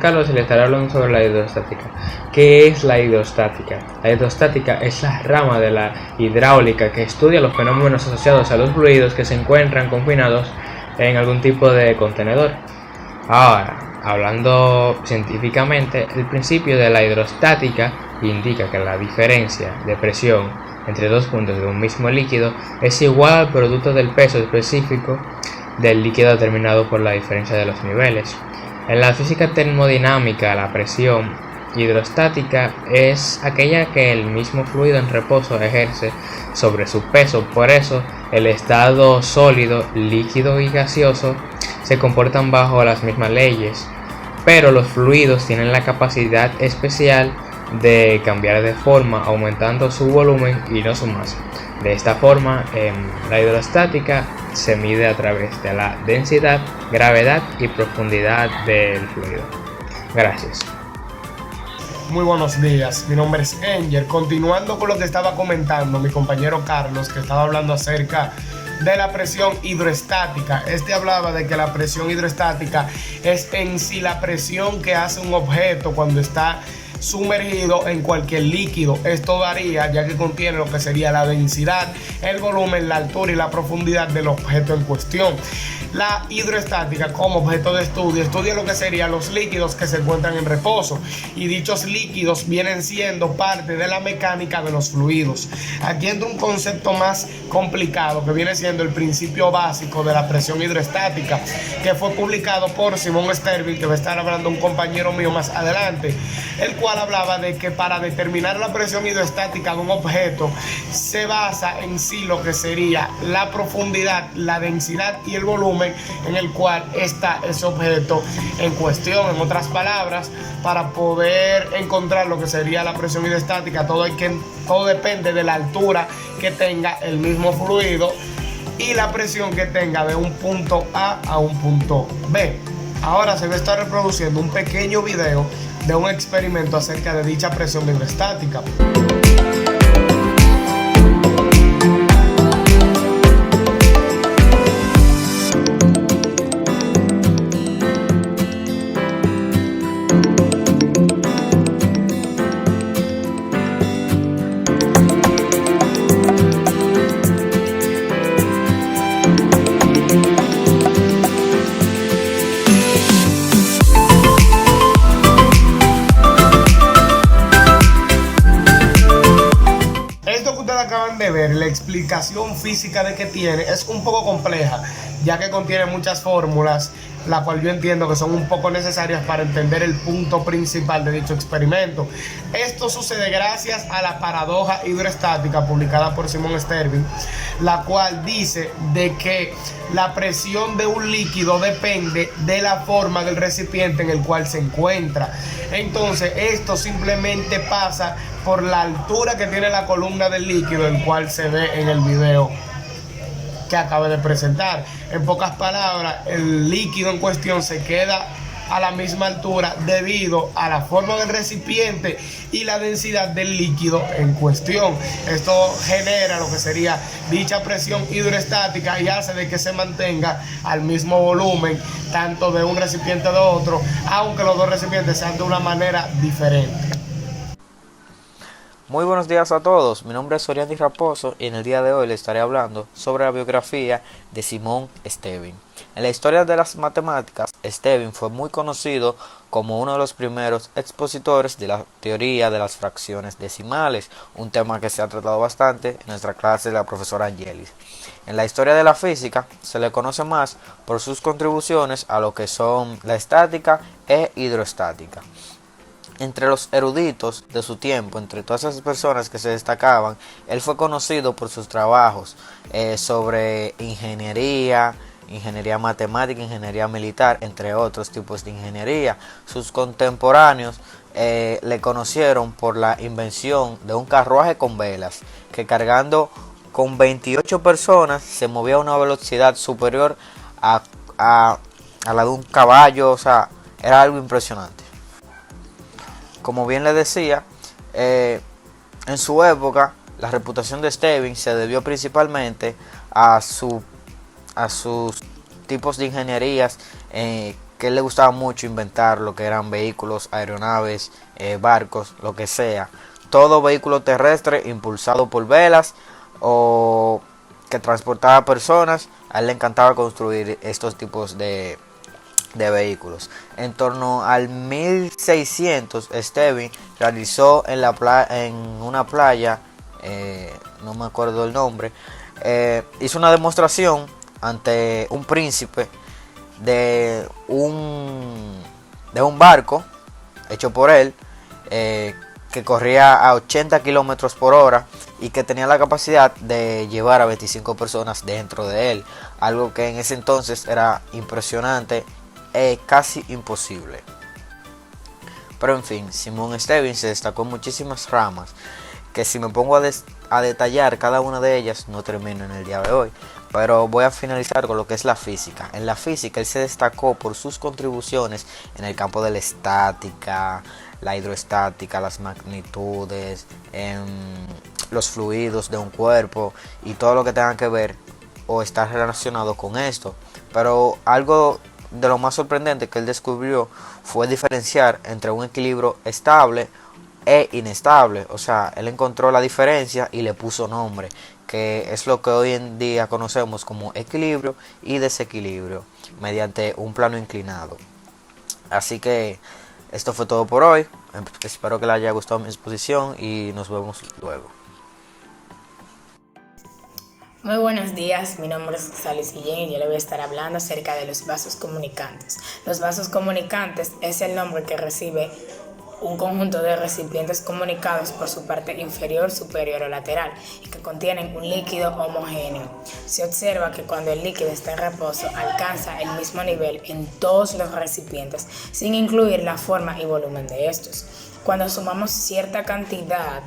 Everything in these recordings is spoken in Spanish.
Carlos y le estaré hablando sobre la hidrostática. ¿Qué es la hidrostática? La hidrostática es la rama de la hidráulica que estudia los fenómenos asociados a los fluidos que se encuentran confinados en algún tipo de contenedor. Ahora, hablando científicamente, el principio de la hidrostática indica que la diferencia de presión entre dos puntos de un mismo líquido es igual al producto del peso específico del líquido determinado por la diferencia de los niveles. En la física termodinámica, la presión hidrostática es aquella que el mismo fluido en reposo ejerce sobre su peso. Por eso, el estado sólido, líquido y gaseoso se comportan bajo las mismas leyes, pero los fluidos tienen la capacidad especial de cambiar de forma aumentando su volumen y no su masa. De esta forma, la hidrostática se mide a través de la densidad, gravedad y profundidad del fluido. Gracias. Muy buenos días, mi nombre es Angel. Continuando con lo que estaba comentando mi compañero Carlos, que estaba hablando acerca de la presión hidroestática. Hablaba de que la presión hidroestática es en sí la presión que hace un objeto cuando está sumergido en cualquier líquido. Esto varía ya que contiene lo que sería la densidad, el volumen, la altura y la profundidad del objeto en cuestión. La hidroestática, como objeto de estudio, estudia lo que serían los líquidos que se encuentran en reposo, y dichos líquidos vienen siendo parte de la mecánica de los fluidos. Aquí entra un concepto más complicado que viene siendo el principio básico de la presión hidroestática, que fue publicado por Simon Sterling, que va a estar hablando un compañero mío más adelante, el cual hablaba de que para determinar la presión hidroestática de un objeto se basa en sí lo que sería la profundidad, la densidad y el volumen en el cual está ese objeto en cuestión. En otras palabras, para poder encontrar lo que sería la presión hidroestática, todo depende de la altura que tenga el mismo fluido y la presión que tenga de un punto A un punto B. Ahora se va a estar reproduciendo un pequeño video de un experimento acerca de dicha presión hidroestática. Acaban de ver, la explicación física de que tiene es un poco compleja, ya que contiene muchas fórmulas, la cual yo entiendo que son un poco necesarias para entender el punto principal de dicho experimento. Esto sucede gracias a la paradoja hidroestática publicada por Simon Sterling, la cual dice de que la presión de un líquido depende de la forma del recipiente en el cual se encuentra. Entonces esto simplemente pasa por la altura que tiene la columna del líquido, el cual se ve en el video que acabo de presentar. En pocas palabras, el líquido en cuestión se queda a la misma altura debido a la forma del recipiente y la densidad del líquido en cuestión. Esto genera lo que sería dicha presión hidroestática y hace de que se mantenga al mismo volumen tanto de un recipiente de otro, aunque los dos recipientes sean de una manera diferente. Muy buenos días a todos, mi nombre es Oriandy Raposo y en el día de hoy les estaré hablando sobre la biografía de Simon Sterling. En la historia de las matemáticas, Sterling fue muy conocido como uno de los primeros expositores de la teoría de las fracciones decimales, un tema que se ha tratado bastante en nuestra clase de la profesora Angelis. En la historia de la física se le conoce más por sus contribuciones a lo que son la estática e hidroestática. Entre los eruditos de su tiempo, entre todas esas personas que se destacaban, él fue conocido por sus trabajos sobre ingeniería matemática, ingeniería militar, entre otros tipos de ingeniería. Sus contemporáneos le conocieron por la invención de un carruaje con velas, que cargando con 28 personas se movía a una velocidad superior a la de un caballo. O sea, era algo impresionante. Como bien le decía, en su época la reputación de Sterling se debió principalmente a sus tipos de ingenierías que que a él le gustaba mucho inventar lo que eran vehículos, aeronaves, barcos, lo que sea. Todo vehículo terrestre impulsado por velas o que transportaba personas. A él le encantaba construir estos tipos de vehículos. En torno al 1600, Stevin realizó en una playa, no me acuerdo el nombre, hizo una demostración ante un príncipe de un barco hecho por él, que corría a 80 kilómetros por hora y que tenía la capacidad de llevar a 25 personas dentro de él, algo que en ese entonces era impresionante, casi imposible. Pero en fin, Simon Stevin se destacó en muchísimas ramas, que si me pongo a detallar cada una de ellas no termino en el día de hoy, pero voy a finalizar con lo que es la física. En la física él se destacó por sus contribuciones en el campo de la estática, la hidroestática, las magnitudes, los fluidos de un cuerpo y todo lo que tenga que ver o estar relacionado con esto. Pero algo de lo más sorprendente que él descubrió fue diferenciar entre un equilibrio estable e inestable. O sea, él encontró la diferencia y le puso nombre, que es lo que hoy en día conocemos como equilibrio y desequilibrio mediante un plano inclinado. Así que esto fue todo por hoy. Espero que les haya gustado mi exposición y nos vemos luego. Muy buenos días, mi nombre es Sally Sillén y yo le voy a estar hablando acerca de los vasos comunicantes. Los vasos comunicantes es el nombre que recibe un conjunto de recipientes comunicados por su parte inferior, superior o lateral y que contienen un líquido homogéneo. Se observa que cuando el líquido está en reposo alcanza el mismo nivel en todos los recipientes, sin incluir la forma y volumen de estos. Cuando sumamos cierta cantidad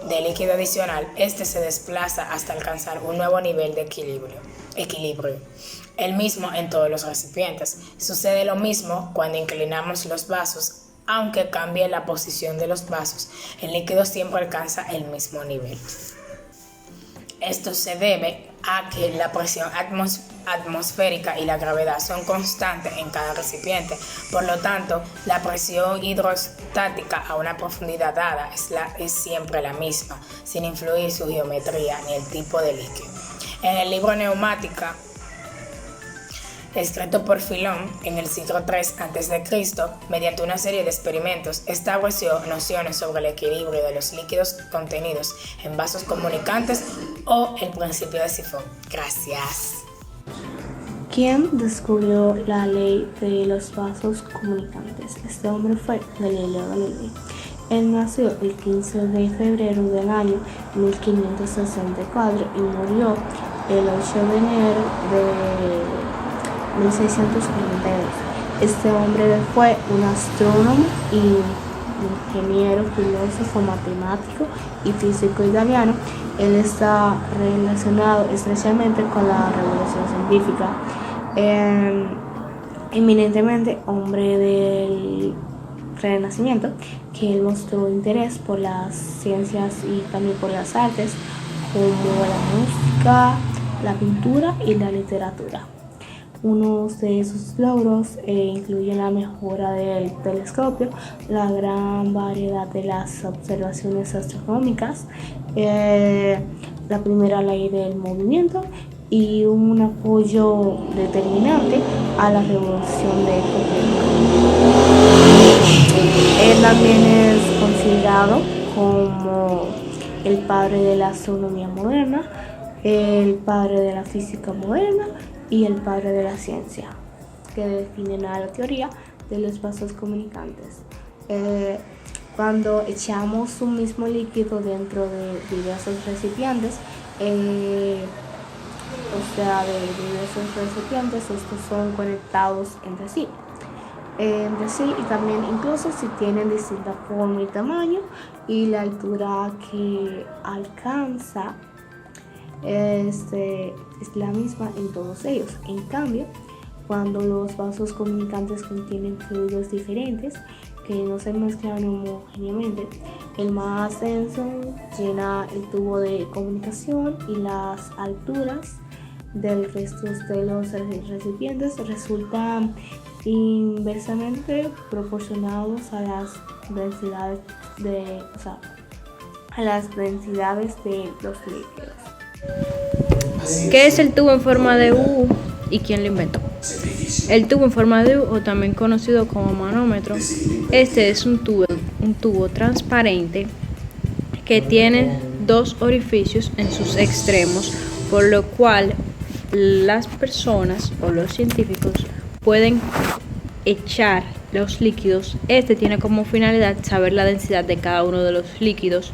de líquido adicional, este se desplaza hasta alcanzar un nuevo nivel de equilibrio, el mismo en todos los recipientes. Sucede lo mismo cuando inclinamos los vasos. Aunque cambie la posición de los vasos, el líquido siempre alcanza el mismo nivel. Esto se debe a que la presión atmosférica y la gravedad son constantes en cada recipiente. Por lo tanto, la presión hidrostática a una profundidad dada es siempre la misma, sin influir su geometría ni el tipo de líquido. En el libro Neumática, escrito por Filón en el siglo III a.C., mediante una serie de experimentos, estableció nociones sobre el equilibrio de los líquidos contenidos en vasos comunicantes o el principio de sifón. Gracias. ¿Quién descubrió la ley de los vasos comunicantes? Este hombre fue Galileo Galilei. Él nació el 15 de febrero del año 1564 y murió el 8 de enero de 1642. Este hombre fue un astrónomo y ingeniero, filósofo, matemático y físico italiano. Él está relacionado estrechamente con la revolución científica. Eminentemente hombre del Renacimiento, que él mostró interés por las ciencias y también por las artes, como la música, la pintura y la literatura. Unos de sus logros incluyen la mejora del telescopio, la gran variedad de las observaciones astronómicas, la primera ley del movimiento y un apoyo determinante a la revolución de Copérnico. Él también es considerado como el padre de la astronomía moderna, el padre de la física moderna y el padre de la ciencia, que definen a la teoría de los vasos comunicantes. Cuando echamos un mismo líquido dentro de diversos recipientes, estos son conectados entre sí. Y también incluso si tienen distinta forma y tamaño, y la altura que alcanza es la misma en todos ellos. En cambio, cuando los vasos comunicantes contienen fluidos diferentes que no se mezclan homogéneamente, el más denso llena el tubo de comunicación y las alturas del resto de los recipientes resultan inversamente proporcionados a las densidades a las densidades de los líquidos. ¿Qué es el tubo en forma de U y quién lo inventó? El tubo en forma de U, o también conocido como manómetro, este es un tubo transparente que tiene dos orificios en sus extremos, por lo cual las personas o los científicos pueden echar los líquidos. Este tiene como finalidad saber la densidad de cada uno de los líquidos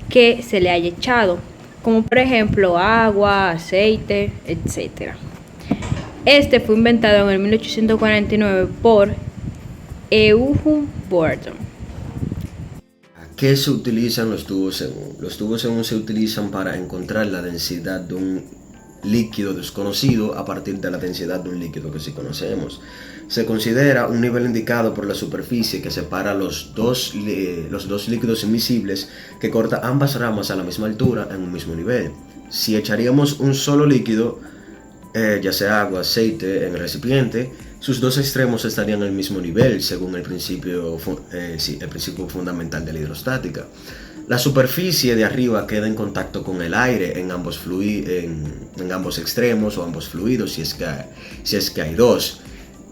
que se le haya echado, como por ejemplo agua, aceite, etc. Este fue inventado en el 1849 por Eugen Bourdon. ¿A qué se utilizan los tubos en U? Los tubos en U se utilizan para encontrar la densidad de un líquido desconocido a partir de la densidad de un líquido que sí conocemos. Se considera un nivel indicado por la superficie que separa los dos líquidos invisibles que corta ambas ramas a la misma altura en un mismo nivel. Si echaríamos un solo líquido, ya sea agua, aceite, en el recipiente, sus dos extremos estarían al mismo nivel según el principio fundamental de la hidrostática. La superficie de arriba queda en contacto con el aire en ambos extremos o ambos fluidos si es que hay dos,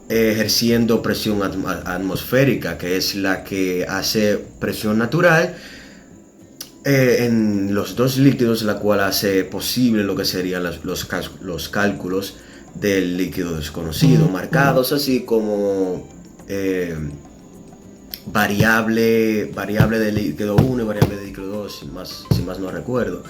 ejerciendo presión atmosférica, que es la que hace presión natural en los dos líquidos, la cual hace posible lo que serían los cálculos del líquido desconocido, marcados así como variable de líquido 1 y variable de líquido 2, si más no recuerdo,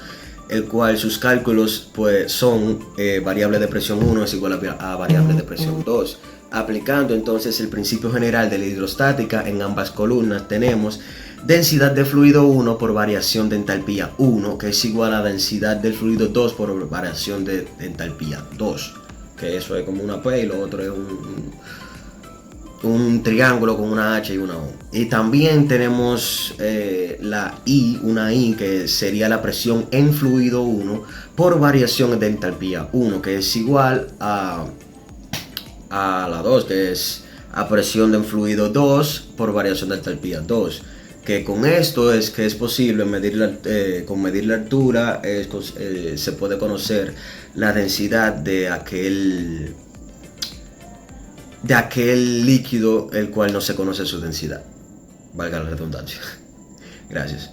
el cual sus cálculos pues son variable de presión 1 es igual a variable de presión 2. Aplicando entonces el principio general de la hidrostática, en ambas columnas tenemos densidad de fluido 1 por variación de entalpía 1, que es igual a densidad del fluido 2 por variación de entalpía 2, que eso es como una P y lo otro es un triángulo con una H y una O. Y también tenemos una I, que sería la presión en fluido 1 por variación de entalpía 1, que es igual a la 2, que es a presión de fluido 2 por variación de entalpía 2. Que con esto es que es posible con medir la altura se puede conocer la densidad de aquel líquido el cual no se conoce su densidad, valga la redundancia. Gracias.